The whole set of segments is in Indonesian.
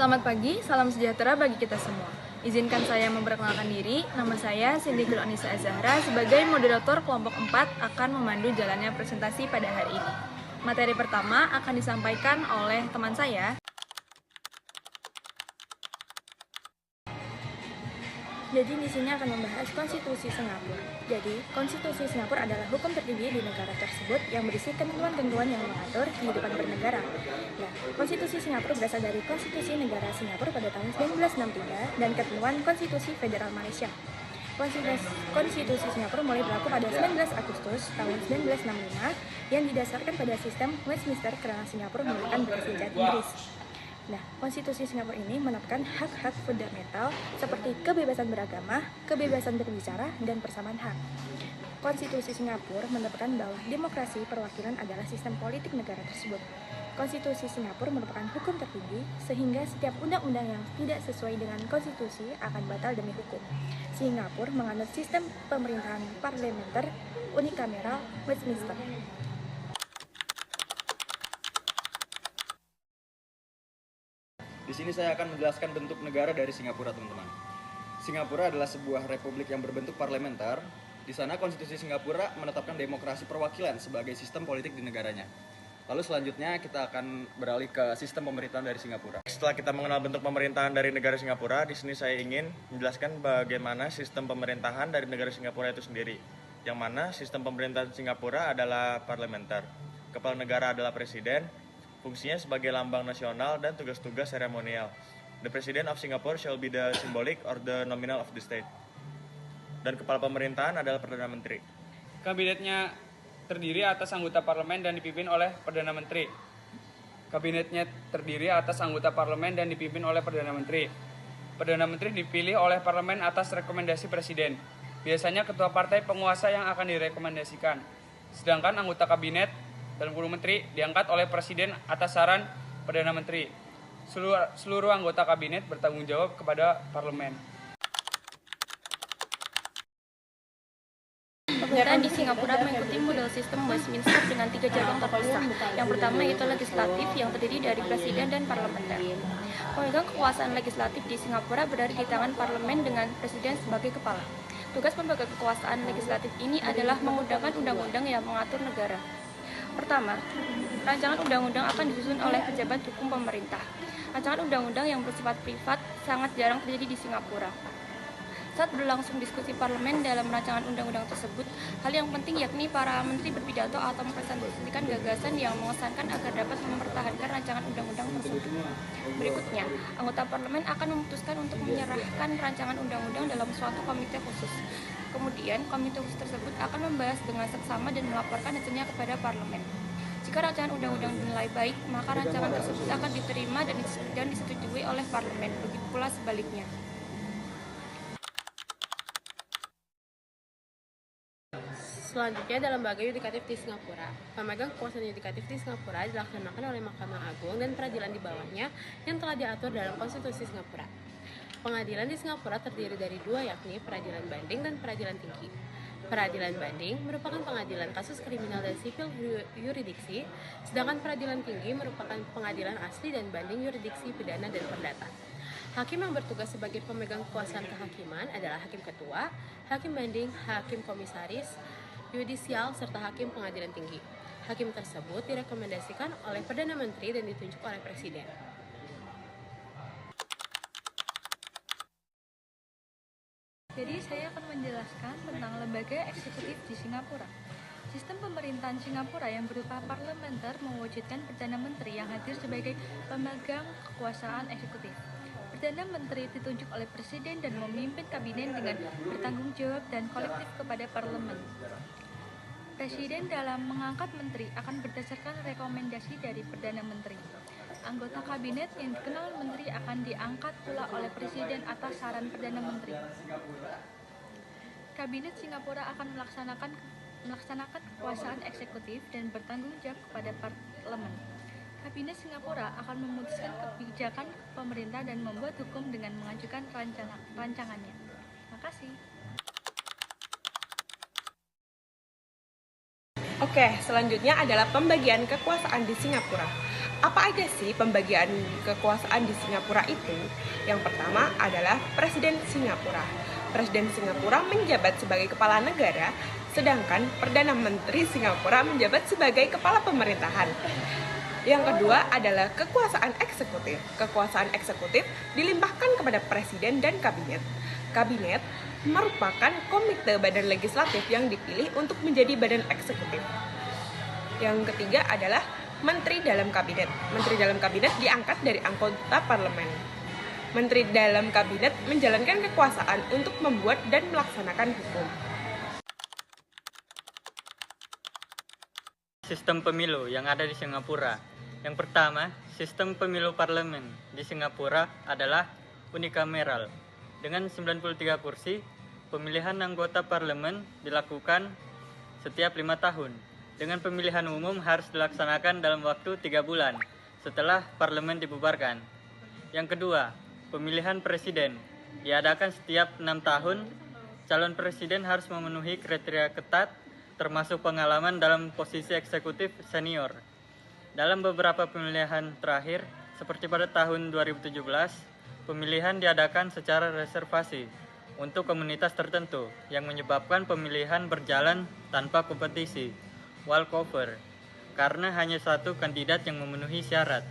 Selamat pagi, salam sejahtera bagi kita semua. Izinkan saya memperkenalkan diri, nama saya Cindy Anissa Azahra sebagai moderator kelompok 4 akan memandu jalannya presentasi pada hari ini. Materi pertama akan disampaikan oleh teman saya. Jadi di sini akan membahas konstitusi Singapura. Jadi, konstitusi Singapura adalah hukum tertinggi di negara tersebut yang berisi ketentuan-ketentuan yang mengatur kehidupan bernegara. Nah, konstitusi Singapura berasal dari konstitusi negara Singapura pada tahun 1963 dan ketentuan konstitusi federal Malaysia. Konstitusi Singapura mulai berlaku pada 19 Agustus tahun 1965 yang didasarkan pada sistem Westminster karena Singapura merupakan bersejarah Inggris. Nah, konstitusi Singapura ini menetapkan hak-hak fundamental seperti kebebasan beragama, kebebasan berbicara, dan persamaan hak. Konstitusi Singapura menetapkan bahwa demokrasi perwakilan adalah sistem politik negara tersebut. Konstitusi Singapura merupakan hukum tertinggi, sehingga setiap undang-undang yang tidak sesuai dengan konstitusi akan batal demi hukum. Singapura menganut sistem pemerintahan parlementer unikameral Westminster. Di sini saya akan menjelaskan bentuk negara dari Singapura, teman-teman. Singapura adalah sebuah republik yang berbentuk parlementer. Di sana konstitusi Singapura menetapkan demokrasi perwakilan sebagai sistem politik di negaranya. Lalu selanjutnya kita akan beralih ke sistem pemerintahan dari Singapura. Setelah kita mengenal bentuk pemerintahan dari negara Singapura, di sini saya ingin menjelaskan bagaimana sistem pemerintahan dari negara Singapura itu sendiri. Yang mana sistem pemerintahan Singapura adalah parlementer. Kepala negara adalah presiden. Fungsinya sebagai lambang nasional dan tugas-tugas seremonial. The President of Singapore shall be the symbolic or the nominal of the state. Dan kepala pemerintahan adalah Perdana Menteri. Kabinetnya terdiri atas anggota parlemen dan dipimpin oleh Perdana Menteri. Kabinetnya terdiri atas anggota parlemen dan dipimpin oleh Perdana Menteri. Perdana Menteri dipilih oleh parlemen atas rekomendasi presiden. Biasanya ketua partai penguasa yang akan direkomendasikan. Sedangkan anggota kabinet dan 10 menteri diangkat oleh presiden atas saran Perdana Menteri. Seluruh anggota kabinet bertanggung jawab kepada parlemen. Pemerintahan di Singapura mengikuti model sistem Westminster dengan 3 cabang terpisah. Yang pertama yaitu legislatif yang terdiri dari presiden dan parlementer. Pemegang kekuasaan legislatif di Singapura berada di tangan parlemen dengan presiden sebagai kepala. Tugas pemegang kekuasaan legislatif ini adalah mengundangkan undang-undang yang mengatur negara. Pertama, rancangan undang-undang akan disusun oleh pejabat hukum pemerintah. Rancangan undang-undang yang bersifat privat sangat jarang terjadi di Singapura. Saat berlangsung diskusi parlemen dalam rancangan undang-undang tersebut, hal yang penting yakni para menteri berpidato atau mempresentasikan gagasan yang mengesankan agar dapat mempertahankan rancangan undang-undang tersebut. Berikutnya, anggota parlemen akan memutuskan untuk menyerahkan rancangan undang-undang dalam suatu komite khusus. Kemudian, komite khusus tersebut akan membahas dengan seksama dan melaporkan hasilnya kepada parlemen. Jika rancangan undang-undang dinilai baik, maka rancangan tersebut akan diterima dan disetujui oleh parlemen. Begitu pula sebaliknya. Selanjutnya, dalam lembaga yudikatif di Singapura, pemegang kekuasaan yudikatif di Singapura dilaksanakan oleh Mahkamah Agung dan peradilan di bawahnya yang telah diatur dalam konstitusi Singapura. Pengadilan di Singapura terdiri dari 2, yakni peradilan banding dan peradilan tinggi. Peradilan banding merupakan pengadilan kasus kriminal dan sipil yuridiksi, sedangkan peradilan tinggi merupakan pengadilan asli dan banding yuridiksi pidana dan perdata. Hakim yang bertugas sebagai pemegang kekuasaan kehakiman adalah hakim ketua, hakim banding, hakim komisaris, yudisial, serta hakim pengadilan tinggi. Hakim tersebut direkomendasikan oleh Perdana Menteri dan ditunjuk oleh Presiden. Jadi saya akan menjelaskan tentang lembaga eksekutif di Singapura. Sistem pemerintahan Singapura yang berupa parlementer mewujudkan Perdana Menteri yang hadir sebagai pemegang kekuasaan eksekutif. Perdana Menteri ditunjuk oleh Presiden dan memimpin kabinet dengan bertanggung jawab dan kolektif kepada parlemen. Presiden dalam mengangkat menteri akan berdasarkan rekomendasi dari Perdana Menteri. Anggota kabinet yang dikenal menteri akan diangkat pula oleh Presiden atas saran Perdana Menteri. Kabinet Singapura akan melaksanakan kekuasaan eksekutif dan bertanggung jawab kepada parlemen. Kabinet Singapura akan memutuskan kebijakan pemerintah dan membuat hukum dengan mengajukan rancangannya. Terima kasih. Oke, selanjutnya adalah pembagian kekuasaan di Singapura. Apa aja sih pembagian kekuasaan di Singapura itu? Yang pertama adalah Presiden Singapura. Presiden Singapura menjabat sebagai kepala negara, sedangkan Perdana Menteri Singapura menjabat sebagai kepala pemerintahan. Yang kedua adalah kekuasaan eksekutif. Kekuasaan eksekutif dilimpahkan kepada presiden dan kabinet. Kabinet merupakan komite badan legislatif yang dipilih untuk menjadi badan eksekutif. Yang ketiga adalah Menteri dalam kabinet. Menteri dalam kabinet diangkat dari anggota parlemen. Menteri dalam kabinet menjalankan kekuasaan untuk membuat dan melaksanakan hukum. Sistem pemilu yang ada di Singapura. Yang pertama, sistem pemilu parlemen di Singapura adalah unikameral. Dengan 93 kursi, pemilihan anggota parlemen dilakukan setiap 5 tahun. Dengan pemilihan umum harus dilaksanakan dalam waktu 3 bulan setelah parlemen dibubarkan. Yang kedua, pemilihan presiden diadakan setiap 6 tahun. Calon presiden harus memenuhi kriteria ketat, termasuk pengalaman dalam posisi eksekutif senior. Dalam beberapa pemilihan terakhir, seperti pada tahun 2017, pemilihan diadakan secara reservasi untuk komunitas tertentu yang menyebabkan pemilihan berjalan tanpa kompetisi. Walkover, karena hanya satu kandidat yang memenuhi syarat.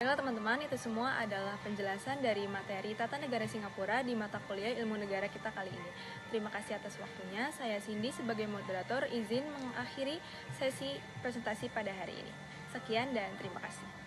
Baiklah teman-teman, itu semua adalah penjelasan dari materi Tata Negara Singapura di mata kuliah Ilmu Negara kita kali ini. Terima kasih atas waktunya. Saya Cindy sebagai moderator izin mengakhiri sesi presentasi pada hari ini. Sekian dan terima kasih.